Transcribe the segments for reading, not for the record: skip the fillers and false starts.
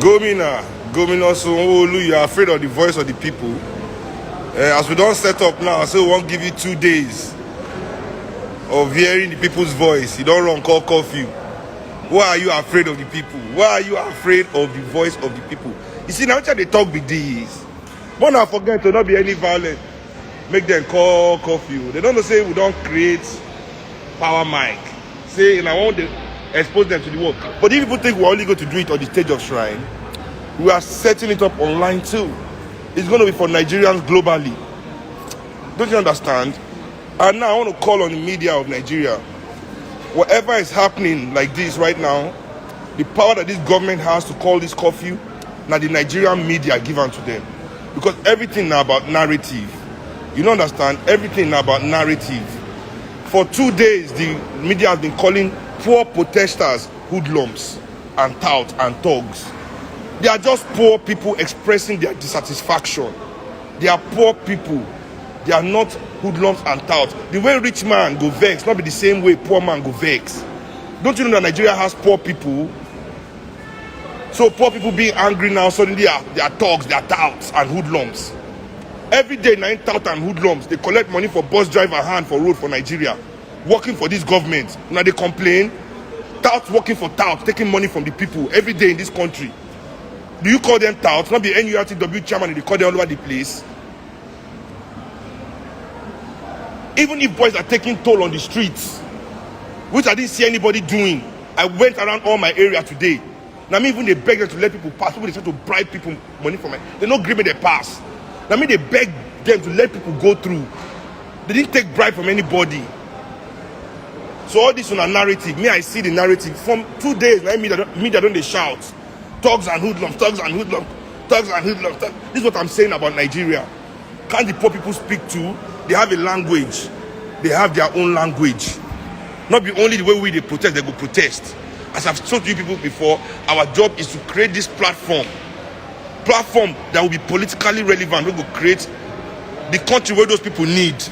Gomina Sanwo-Olu, you are afraid of the voice of the people. As we don't set up now, so we won't give you 2 days of hearing the people's voice. You don't run call curfew. Why are you afraid of the people? Why are you afraid of the voice of the people? You see, now they talk with these. When I forget to not be any violent, make them call curfew. They don't say we don't create power mic. Say, and I want to expose them to the world. But if people think we're only going to do it on the stage of Shrine, we are setting it up online too. It's going to be for Nigerians globally. Don't you understand? And now I want to call on the media of Nigeria. Whatever is happening like this right now, the power that this government has to call this curfew, now the Nigerian media give unto them. Because everything now about narrative. You don't understand? Everything now about narrative. For 2 days, the media has been calling poor protesters hoodlums and touts and thugs. They are just poor people expressing their dissatisfaction. They are poor people. They are not hoodlums and touts. The way rich man go vex, not be the same way poor man go vex. Don't you know that Nigeria has poor people? So poor people being angry now, suddenly they are thugs, they are touts and hoodlums. Every day, 9,000 hoodlums, they collect money for bus driver hand for road for Nigeria, working for this government. Now they complain, touts working for touts, taking money from the people every day in this country. Do you call them touts? Not the NURTW chairman, they call them all over the place. Even if boys are taking toll on the streets, which I didn't see anybody doing. I went around all my area today. Now me even they beg them to let people pass. People they try to bribe people money from it. They don't agree with their pass. Now me they beg them to let people go through. They didn't take bribe from anybody. So all this on a narrative. Me I see the narrative from 2 days. Now media don't they shout. Thugs and hoodlums, thugs and hoodlums, thugs and hoodlums. This is what I'm saying about Nigeria. Can't the poor people speak too? They have a language. They have their own language. Not be only the way they protest, they go protest. As I've told you people before, our job is to create this platform that will be politically relevant. We will create the country where those people need.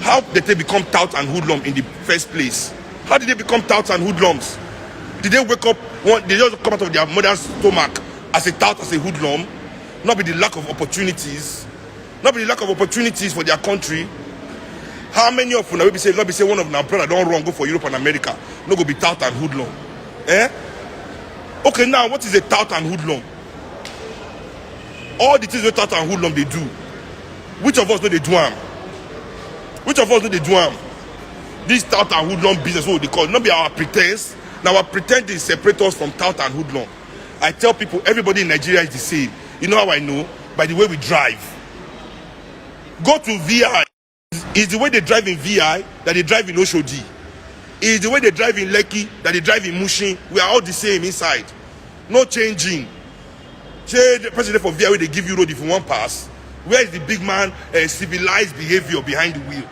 How did they become touts and hoodlums in the first place? How did they become touts and hoodlums? Did they wake up, they just come out of their mother's stomach as a tout, as a hoodlum? Not be the lack of opportunities. Not be the lack of opportunities for their country. How many of you now will be say one of our brother don't run go for Europe and America? No go be tout and hoodlum. Okay, now what is a tout and hoodlum? All the things that tout and hoodlum they do. Which of us know they do them? Which of us know they do them? This tout and hoodlum business, what they call it, not be our pretense. Now our pretense is separate us from tout and hoodlum. I tell people everybody in Nigeria is the same. You know how I know? By the way we drive. Go to VI. It's the way they drive in VI that they drive in Oshodi. It's the way they drive in Lekki that they drive in Mushin. We are all the same inside. No changing. Say the president for VI where they give you road if you want pass. Where is the big man civilized behavior behind the wheel?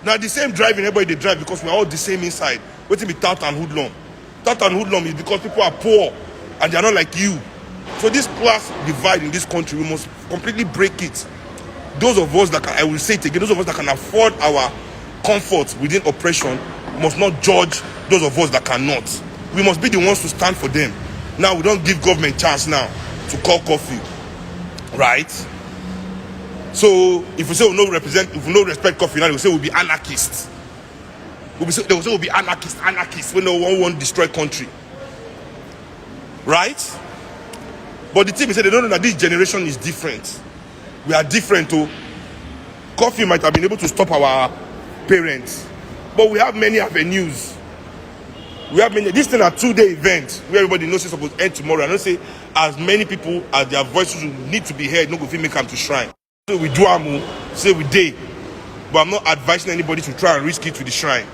Now the same driving everybody they drive because we are all the same inside. Waiting be tout and hoodlum. Tout and hoodlum is because people are poor and they are not like you. So this class divide in this country, we must completely break it. Those of us that can, I will say it again, those of us that can afford our comfort within oppression must not judge those of us that cannot. We must be the ones to stand for them. Now we don't give government chance now to call curfew, right? So if we say we no respect curfew, now they will say we'll be anarchists. They will say we'll be anarchists when no one won't destroy country, right? But the thing is, they don't know that this generation is different. We are different too. Curfew might have been able to stop our parents, but we have many avenues. We have many. This thing a 2-day event where everybody knows it's supposed to end tomorrow. I don't say as many people as their voices need to be heard. No go fit make them to shrine. So we do amu, say we day, but I'm not advising anybody to try and risk it to the shrine.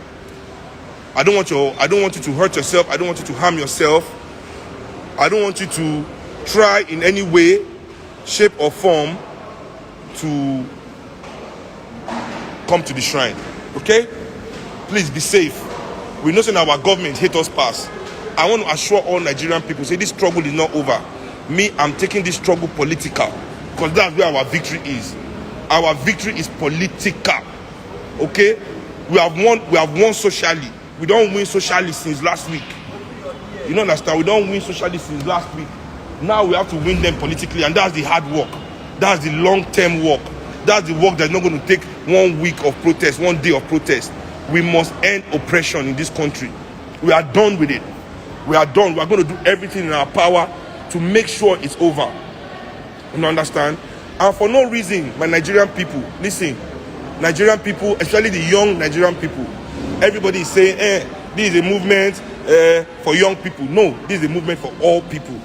I don't want you to hurt yourself. I don't want you to harm yourself. I don't want you to try in any way, shape or form to come to the shrine. Okay? Please be safe. We know that our government hate us past. I want to assure all Nigerian people, say this struggle is not over. Me, I'm taking this struggle political. Because that's where our victory is. Our victory is political. Okay? We have won socially. We don't win socially since last week. You don't understand? We don't win socialists since last week. Now we have to win them politically, and that's the hard work. That's the long-term work. That's the work that's not going to take 1 week of protest, 1 day of protest. We must end oppression in this country. We are done with it. We are done. We are going to do everything in our power to make sure it's over. You understand? And for no reason, my Nigerian people, listen, Nigerian people, especially the young Nigerian people, everybody is saying, this is a movement for young people. No, this is a movement for all people.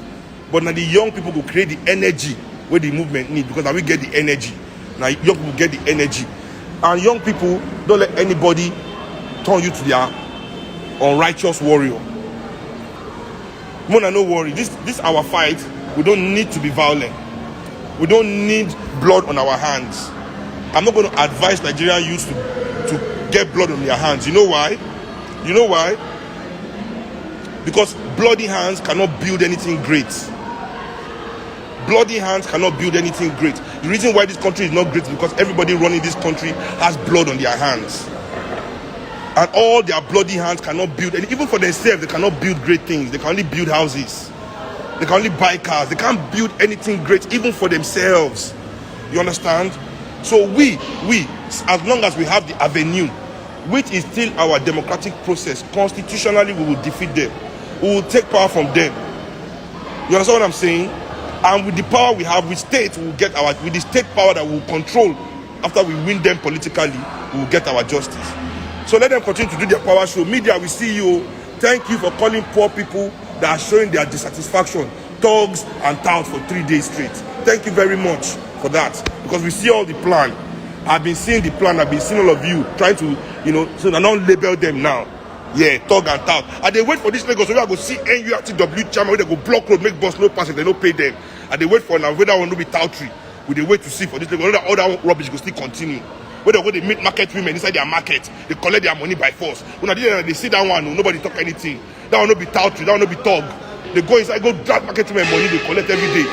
But now the young people will create the energy where the movement needs, because now we get the energy. Now young people get the energy. And young people, don't let anybody turn you to their unrighteous warrior. Mona, no worry. This our fight. We don't need to be violent. We don't need blood on our hands. I'm not going to advise Nigerian youths to get blood on their hands. You know why? You know why? Because bloody hands cannot build anything great. Bloody hands cannot build anything great. The reason why this country is not great is because everybody running this country has blood on their hands. And all their bloody hands cannot build, and even for themselves, they cannot build great things. They can only build houses. They can only buy cars. They can't build anything great, even for themselves. You understand? So we, as long as we have the avenue, which is still our democratic process, constitutionally we will defeat them. We will take power from them. You understand what I'm saying? And with the power we have, with state, we will get with the state power that we will control, after we win them politically, we will get our justice. So let them continue to do their power show. Media, we see you. Thank you for calling poor people that are showing their dissatisfaction thugs and touts for 3 days straight. Thank you very much for that, because we see all the plan. I've been seeing the plan. I've been seeing all of you trying to, so I don't label them now. Yeah, thug and tout. And they wait for this Lagos, so we are going to see NURTW chairman, where they go block road, make bus no pass if they don't pay them. And they wait for now, whether one will be toutery. We they wait to see for this Lagos, other rubbish will still continue. Whether they meet market women inside their market, they collect their money by force. When they see that one, nobody talk anything. That will not be toutery, that will not be thug. They go inside, go drag market women money, they collect every day.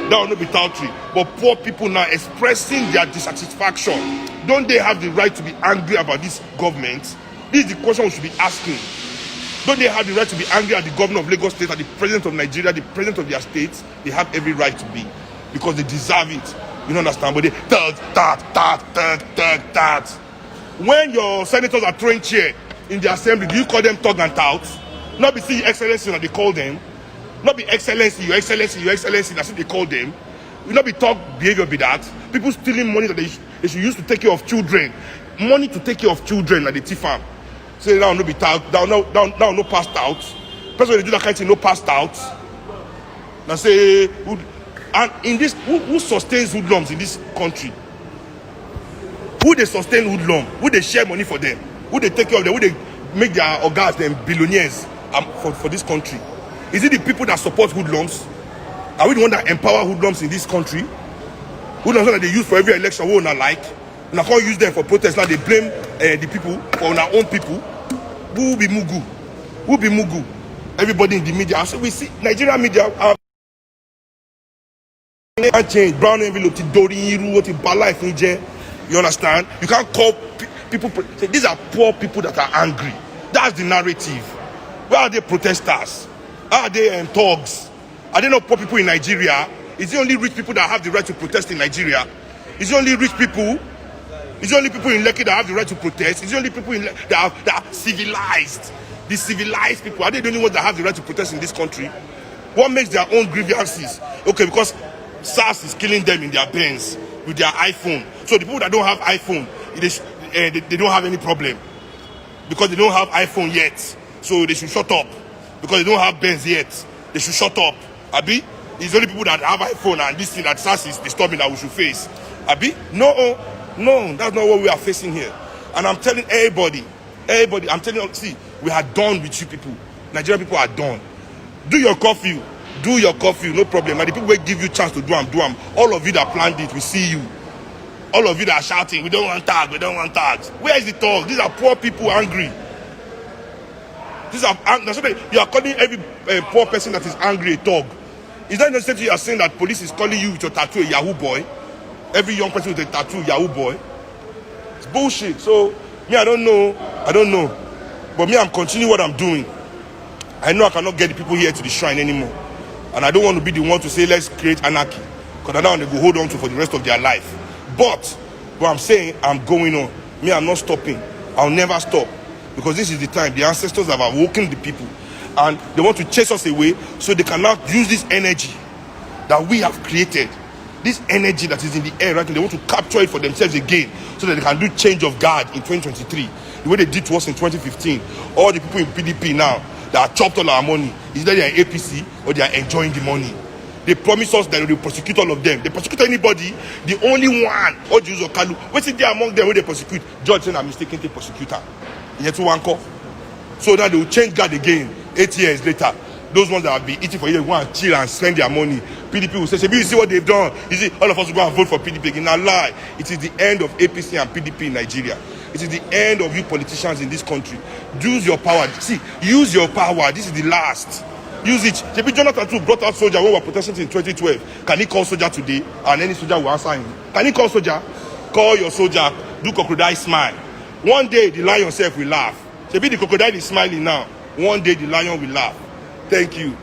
That will not be toutery. But poor people now expressing their dissatisfaction. Don't they have the right to be angry about this government? This is the question we should be asking. Don't they have the right to be angry at the governor of Lagos State, at the president of Nigeria, the president of their states? They have every right to be, because they deserve it. You don't understand? But they thug. When your senators are throwing chair in the assembly, do you call them thug and tout? Not be see your excellency, that they call them. Not be excellency, your excellency, that's what they call them. Will not be thug behavior, be that. People stealing money that they should use to take care of children. Money to take care of children at the TFAM. Say that will not be tout, that will not passed out. Person they do that kind of thing, no passed out. Now say, and in this, who sustains hoodlums in this country? Who they sustain hoodlum? Who they share money for them? Who they take care of them? Who they make their organs them billionaires for this country? Is it the people that support hoodlums? Are we the one that empower hoodlums in this country? Hoodlums that they use for every election, we not like. And I can't use them for protest. Now they blame the people for our own people. Who be Mugu? Who be Mugu? Everybody in the media. So we see Nigerian media. Change brown envelope to Doriru to Bala. You understand? You can't call people. These are poor people that are angry. That's the narrative. Where are they protesters? Are they thugs? Are they not poor people in Nigeria? Is it only rich people that have the right to protest in Nigeria? Is it only rich people? Is it only people in Lekki that have the right to protest? Is it only people that are civilized? The civilized people, are they the only ones that have the right to protest in this country? What makes their own grievances? Okay, because SARS is killing them in their Benz with their iPhone. So the people that don't have iPhone, they don't have any problem. Because they don't have iPhone yet. So they should shut up. Because they don't have Benz yet. They should shut up. Abi? It's only people that have iPhone and this thing that SARS is disturbing that we should face. Abi? No, that's not what we are facing here. And I'm telling everybody, I'm telling you, see, we are done with you people. Nigerian people are done. Do your curfew, no problem. And the people will give you chance to do them. All of you that planned it, we see you. All of you that are shouting, we don't want tags. Where is the talk? These are poor people angry. You are calling every poor person that is angry a thug. Is that necessarily you are saying that police is calling you with your tattoo a Yahoo boy? Every young person with a tattoo, Yahoo boy. It's bullshit. So, me, I don't know. But me, I'm continuing what I'm doing. I know I cannot get the people here to the shrine anymore. And I don't want to be the one to say, let's create anarchy. Because I don't want to go hold on to for the rest of their life. But what I'm saying, I'm going on. Me, I'm not stopping. I'll never stop. Because this is the time. The ancestors have awoken the people. And they want to chase us away so they cannot use this energy that we have created. This energy that is in the air right now, they want to capture it for themselves again so that they can do change of guard in 2023. The way they did to us in 2015. All the people in PDP now that have chopped all our money, either they are in APC or they are enjoying the money. They promise us that they will prosecute all of them. They prosecute anybody. The only one, Ojuzo Kalu, what's it there among them when they prosecute? Judge saying I'm mistaken to prosecutor. Yet one call. So that they will change guard again 8 years later. Those ones that have been eating for years go and chill and spend their money. PDP will say, you see what they've done? You see, all of us will go and vote for PDP again. Now lie. It is the end of APC and PDP in Nigeria. It is the end of you politicians in this country. Use your power. See, use your power. This is the last. Use it. JP Jonathan too brought out soldier when we were protesting in 2012. Can he call soldier today? And any soldier will answer him. Can he call soldier? Call your soldier. Do crocodile smile. One day the lion self will laugh. JP the crocodile is smiling now. One day the lion will laugh. Thank you.